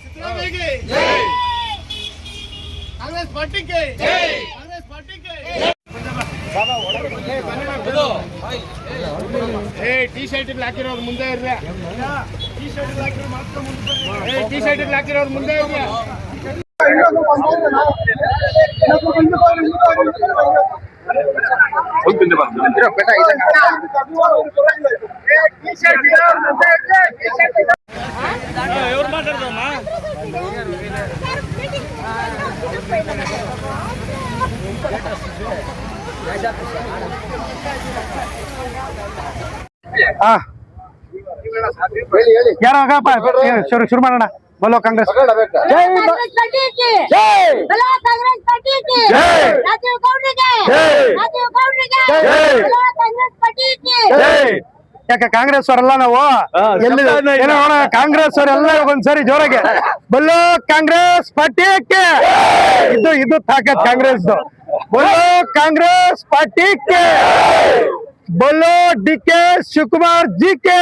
Siddaramaiah Congress party के Congress party के T shirt हाकिरोರು ಮುಂದೆ ಇರ್ರಿ टी शर्ट ಹಾಕಿರೋರು ಮಾತ್ರ ಮುಂದೆ टी शर्ट ಹಾಕಿರೋರು ಮುಂದೆ ಇರ್ರಿ ఎవరు మాట్లాడదామా ಯಾರು ಶುರು ಮಾಡೋಣ बोलो कांग्रेस जय कांग्रेस पार्टी की जय बोलो कांग्रेस पार्टी की जय राजीव गांधी के जय राजीव गांधी के जय बोलो कांग्रेस पार्टी की जय ಯಾಕೆ ಕಾಂಗ್ರೆಸ್ ಅವರೆಲ್ಲ ನಾವು ಎಲ್ಲಿ ಏನೋ ಕಾಂಗ್ರೆಸ್ ಅವರೆಲ್ಲ ಒಂದ್ಸರಿ ಜೋರಾಗಿ बोलो ಕಾಂಗ್ರೆಸ್ ಪಾರ್ಟಿ के ಇದು ತಾಕತ್ ಕಾಂಗ್ರೆಸ್ बोलो ಕಾಂಗ್ರೆಸ್ ಪಾರ್ಟಿ के बोलो ಡಿಕೆ ಶಿವಕುಮಾರ್ ಜಿ के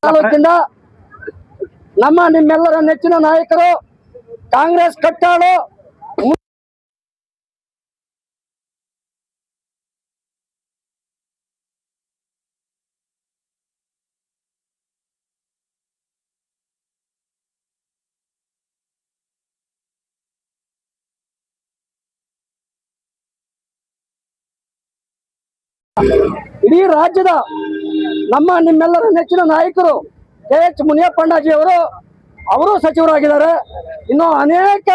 ತಾಲೂಕಿಂದ ನಮ್ಮ ನಿಮ್ಮೆಲ್ಲರ ನೆಚ್ಚಿನ ನಾಯಕರು ಕಾಂಗ್ರೆಸ್ ಕಟ್ಟಾಳು ಇಡೀ ರಾಜ್ಯದ ನಮ್ಮ ನಿಮ್ಮೆಲ್ಲರ ನೆಚ್ಚಿನ ನಾಯಕರು KH ಮುನಿಯಪ್ಪಣ್ಣಾಜಿ ಅವರು ಸಚಿವರಾಗಿದ್ದಾರೆ. ಇನ್ನು ಅನೇಕ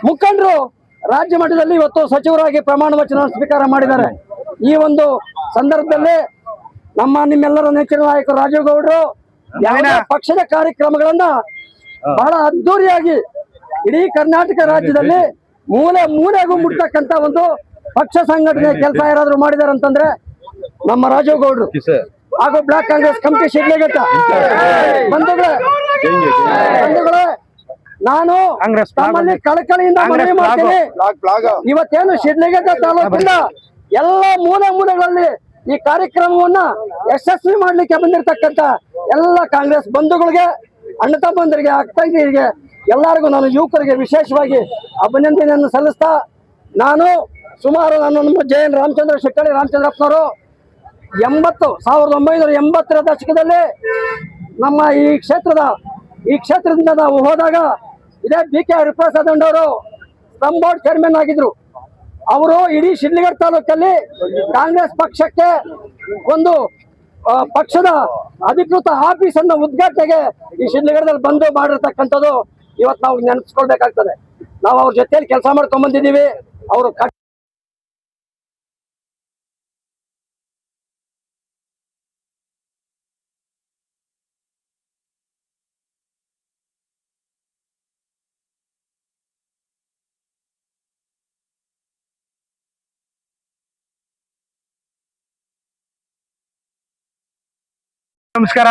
ಮುಖಂಡರು ರಾಜ್ಯ ಮಟ್ಟದಲ್ಲಿ ಇವತ್ತು ಸಚಿವರಾಗಿ ಪ್ರಮಾಣ ವಚನ ಸ್ವೀಕಾರ ಮಾಡಿದ್ದಾರೆ. ಈ ಒಂದು ಸಂದರ್ಭದಲ್ಲಿ ನಮ್ಮ ನಿಮ್ಮೆಲ್ಲರ ನೆಚ್ಚಿನ ನಾಯಕರು ರಾಜೀವ್ ಗೌಡರು ಯಾವುದೇ ಪಕ್ಷದ ಕಾರ್ಯಕ್ರಮಗಳನ್ನ ಬಹಳ ಅದ್ದೂರಿಯಾಗಿ ಇಡೀ ಕರ್ನಾಟಕ ರಾಜ್ಯದಲ್ಲಿ ಮೂಲೆ ಮೂಲೆಗೂ ಮುಟ್ತಕ್ಕಂತ ಒಂದು ಪಕ್ಷ ಸಂಘಟನೆ ಕೆಲಸ ಯಾರಾದ್ರೂ ಮಾಡಿದಾರೆ ಅಂತಂದ್ರೆ ನಮ್ಮ ರಾಜೀವ್ ಗೌಡರು ಹಾಗೂ ಬ್ಲಾಕ್ ಕಾಂಗ್ರೆಸ್ ಕಮಿಟಿ ಶಿಡ್ಲಘಟ್ಟ ಬಂಧುಗಳೇ, ನಾನು ತಮ್ಮಲ್ಲಿ ಕಳಕಳಿಯಿಂದ ಮನವಿ ಮಾಡ್ತೀನಿ. ಇವತ್ತೇನು ಶಿಡ್ಲಘಟ್ಟ ತಾಲೂಕಿಂದ ಎಲ್ಲ ಮೂಲೆಗಳಲ್ಲಿ ಈ ಕಾರ್ಯಕ್ರಮವನ್ನ ಯಶಸ್ವಿ ಮಾಡ್ಲಿಕ್ಕೆ ಬಂದಿರತಕ್ಕಂತ ಎಲ್ಲ ಕಾಂಗ್ರೆಸ್ ಬಂಧುಗಳಿಗೆ, ಅಣ್ಣ ತಮ್ಮಂದರಿಗೆ, ಅಕ್ಕಂಗಿರಿಗೆ, ಎಲ್ಲರಿಗೂ ನಾನು ಯುವಕರಿಗೆ ವಿಶೇಷವಾಗಿ ಅಭಿನಂದನೆಯನ್ನು ಸಲ್ಲಿಸ್ತಾ, ನಾನು ಸುಮಾರು ನಮ್ಮ ಜಯನ್ ರಾಮಚಂದ್ರ ಶೆಟ್ಟಳ್ಳಿ ರಾಮಚಂದ್ರಪ್ಪನವರು 1980ರ ದಶಕದಲ್ಲಿ ನಮ್ಮ ಈ ಕ್ಷೇತ್ರದಿಂದ ನಾವು ಹೋದಾಗ ಇದೇ BK ಹರಿಪ್ರಸಾದ್ ಅವರು ಸ್ಲಂ ಬೋರ್ಡ್ ಚೇರ್ಮನ್ ಆಗಿದ್ರು. ಅವರು ಇಡೀ ಶಿಡ್ಲಘಟ್ಟ ತಾಲೂಕಲ್ಲಿ ಕಾಂಗ್ರೆಸ್ ಪಕ್ಷಕ್ಕೆ ಒಂದು ಪಕ್ಷದ ಅಧಿಕೃತ ಆಫೀಸ್ ಅನ್ನು ಉದ್ಘಾಟನೆಗೆ ಈ ಶಿಡ್ಲಘಟ್ಟದಲ್ಲಿ ಬಂದು ಮಾಡಿರ್ತಕ್ಕಂಥದ್ದು ಇವತ್ತು ನಾವು ನೆನಪಿಸ್ಕೊಳ್ಬೇಕಾಗ್ತದೆ. ನಾವು ಅವ್ರ ಜೊತೆಯಲ್ಲಿ ಕೆಲಸ ಮಾಡ್ಕೊಂಡ್ ಬಂದಿದ್ದೀವಿ. ಅವರು ನಮಸ್ಕಾರ.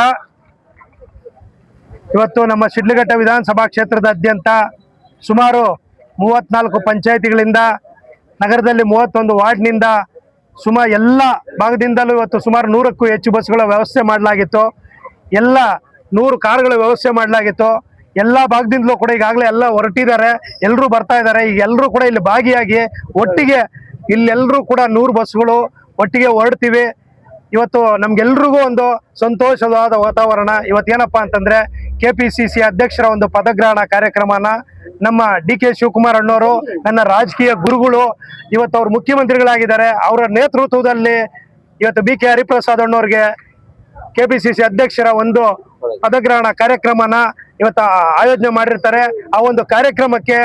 ಇವತ್ತು ನಮ್ಮ ಶಿಡ್ಲಘಟ್ಟ ವಿಧಾನಸಭಾ ಕ್ಷೇತ್ರದಾದ್ಯಂತ ಸುಮಾರು 34 ಪಂಚಾಯಿತಿಗಳಿಂದ ನಗರದಲ್ಲಿ 31 ವಾರ್ಡ್ನಿಂದ ಸುಮಾರು ಎಲ್ಲ ಭಾಗದಿಂದಲೂ ಇವತ್ತು ಸುಮಾರು 100ಕ್ಕೂ ಹೆಚ್ಚು ಬಸ್ಗಳ ವ್ಯವಸ್ಥೆ ಮಾಡಲಾಗಿತ್ತು. ಎಲ್ಲ 100 ಕಾರ್ಗಳ ವ್ಯವಸ್ಥೆ ಮಾಡಲಾಗಿತ್ತು. ಎಲ್ಲ ಭಾಗದಿಂದಲೂ ಕೂಡ ಈಗಾಗಲೇ ಎಲ್ಲ ಹೊರಟಿದ್ದಾರೆ, ಎಲ್ಲರೂ ಬರ್ತಾ ಇದ್ದಾರೆ. ಈಗ ಎಲ್ಲರೂ ಕೂಡ ಇಲ್ಲಿ ಭಾಗಿಯಾಗಿ ಒಟ್ಟಿಗೆ ಇಲ್ಲೆಲ್ಲರೂ ಕೂಡ 100 ಬಸ್ಗಳು ಒಟ್ಟಿಗೆ ಹೊರಡ್ತೀವಿ. ಇವತ್ತು ನಮ್ಗೆಲ್ರಿಗೂ ಒಂದು ಸಂತೋಷವಾದ ವಾತಾವರಣ. ಇವತ್ತೇನಪ್ಪ ಅಂತಂದ್ರೆ KPCC ಅಧ್ಯಕ್ಷರ ಒಂದು ಪದಗ್ರಹಣ ಕಾರ್ಯಕ್ರಮನ ನಮ್ಮ DK ಶಿವಕುಮಾರ್ ಅಣ್ಣವರು, ನನ್ನ ರಾಜಕೀಯ ಗುರುಗಳು, ಇವತ್ತು ಅವರು ಮುಖ್ಯಮಂತ್ರಿಗಳಾಗಿದ್ದಾರೆ. ಅವರ ನೇತೃತ್ವದಲ್ಲಿ ಇವತ್ತು BK ಹರಿಪ್ರಸಾದ್ ಅಣ್ಣವ್ರಿಗೆ KPCC ಅಧ್ಯಕ್ಷರ ಒಂದು ಪದಗ್ರಹಣ ಕಾರ್ಯಕ್ರಮನ ಇವತ್ತು ಆಯೋಜನೆ ಮಾಡಿರ್ತಾರೆ. ಆ ಒಂದು ಕಾರ್ಯಕ್ರಮಕ್ಕೆ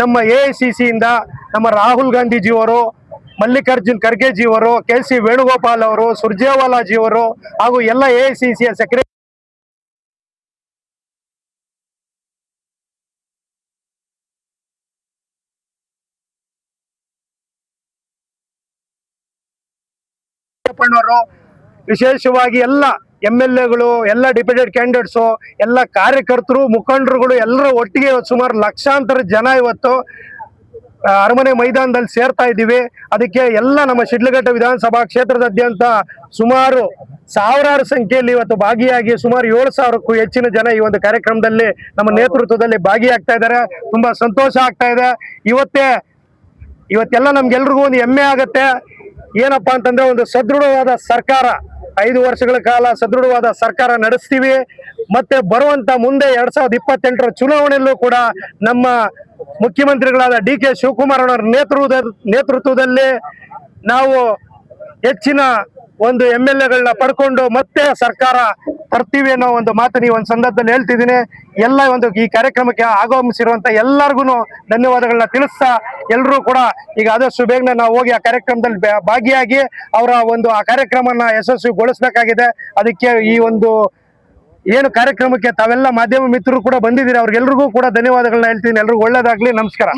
ನಮ್ಮ AICC ಇಂದ ನಮ್ಮ ರಾಹುಲ್ ಗಾಂಧೀಜಿಯವರು, ಮಲ್ಲಿಕಾರ್ಜುನ್ ಖರ್ಗೆ ಜಿಯವರು, KC ವೇಣುಗೋಪಾಲ್ ಅವರು, ಸುರ್ಜೇವಾಲಾ ಜಿಯವರು ಹಾಗೂ ಎಲ್ಲ AICC ಸೆಕ್ರೆಟರಿ ವಿಶೇಷವಾಗಿ ಎಲ್ಲ MLAಗಳು, ಎಲ್ಲ ಡಿಪ್ಯೂಟೆಡ್ ಕ್ಯಾಂಡಿಡೇಟ್ಸು, ಎಲ್ಲ ಕಾರ್ಯಕರ್ತರು, ಮುಖಂಡರುಗಳು ಎಲ್ಲರೂ ಒಟ್ಟಿಗೆ ಸುಮಾರು ಲಕ್ಷಾಂತರ ಜನ ಇವತ್ತು ಅರಮನೆ ಮೈದಾನದಲ್ಲಿ ಸೇರ್ತಾ ಇದ್ದೀವಿ. ಅದಕ್ಕೆ ಎಲ್ಲ ನಮ್ಮ ಶಿಡ್ಲಘಟ್ಟ ವಿಧಾನಸಭಾ ಕ್ಷೇತ್ರದಾದ್ಯಂತ ಸುಮಾರು ಸಾವಿರಾರು ಸಂಖ್ಯೆಯಲ್ಲಿ ಇವತ್ತು ಭಾಗಿಯಾಗಿ ಸುಮಾರು 7,000ಕ್ಕೂ ಹೆಚ್ಚಿನ ಜನ ಈ ಒಂದು ಕಾರ್ಯಕ್ರಮದಲ್ಲಿ ನಮ್ಮ ನೇತೃತ್ವದಲ್ಲಿ ಭಾಗಿಯಾಗ್ತಾ ಇದ್ದಾರೆ. ತುಂಬಾ ಸಂತೋಷ ಆಗ್ತಾ ಇದೆ. ಇವತ್ತೆಲ್ಲ ನಮ್ಗೆಲ್ರಿಗೂ ಒಂದು ಹೆಮ್ಮೆ ಆಗತ್ತೆ. ಏನಪ್ಪಾ ಅಂತಂದ್ರೆ ಒಂದು ಸದೃಢವಾದ ಸರ್ಕಾರ, 5 ವರ್ಷಗಳ ಕಾಲ ಸದೃಢವಾದ ಸರ್ಕಾರ ನಡೆಸ್ತೀವಿ. ಮತ್ತೆ ಬರುವಂತ ಮುಂದೆ 2028ರ ಚುನಾವಣೆಯಲ್ಲೂ ಕೂಡ ನಮ್ಮ ಮುಖ್ಯಮಂತ್ರಿಗಳಾದ DK ಶಿವಕುಮಾರ್ ಅವರ ನೇತೃತ್ವದಲ್ಲಿ ನಾವು ಹೆಚ್ಚಿನ ಒಂದು MLAಗಳನ್ನ ಪಡ್ಕೊಂಡು ಮತ್ತೆ ಸರ್ಕಾರ ತರ್ತೀವಿ ಅನ್ನೋ ಒಂದು ಮಾತನ್ನು ಈ ಒಂದು ಸಂದರ್ಭದಲ್ಲಿ ಹೇಳ್ತಿದ್ದೀನಿ. ಎಲ್ಲ ಈ ಕಾರ್ಯಕ್ರಮಕ್ಕೆ ಆಗಮಿಸಿರುವಂತ ಎಲ್ಲರಿಗೂ ಧನ್ಯವಾದಗಳನ್ನ ತಿಳಿಸ್ತಾ, ಎಲ್ಲರೂ ಕೂಡ ಈಗ ಆದಷ್ಟು ಬೇಗನೆ ನಾವು ಹೋಗಿ ಆ ಕಾರ್ಯಕ್ರಮದಲ್ಲಿ ಭಾಗಿಯಾಗಿ ಅವರ ಆ ಕಾರ್ಯಕ್ರಮನ ಯಶಸ್ವಿಗೊಳಿಸಬೇಕಾಗಿದೆ. ಅದಕ್ಕೆ ಈ ಒಂದು ಏನು ಕಾರ್ಯಕ್ರಮಕ್ಕೆ ತಾವೆಲ್ಲ ಮಾಧ್ಯಮ ಮಿತ್ರರು ಕೂಡ ಬಂದಿದ್ದೀರಿ, ಅವ್ರಿಗೆಲ್ರಿಗೂ ಕೂಡ ಧನ್ಯವಾದಗಳನ್ನ ಹೇಳ್ತೀನಿ. ಎಲ್ರಿಗೂ ಒಳ್ಳೇದಾಗ್ಲಿ. ನಮಸ್ಕಾರ.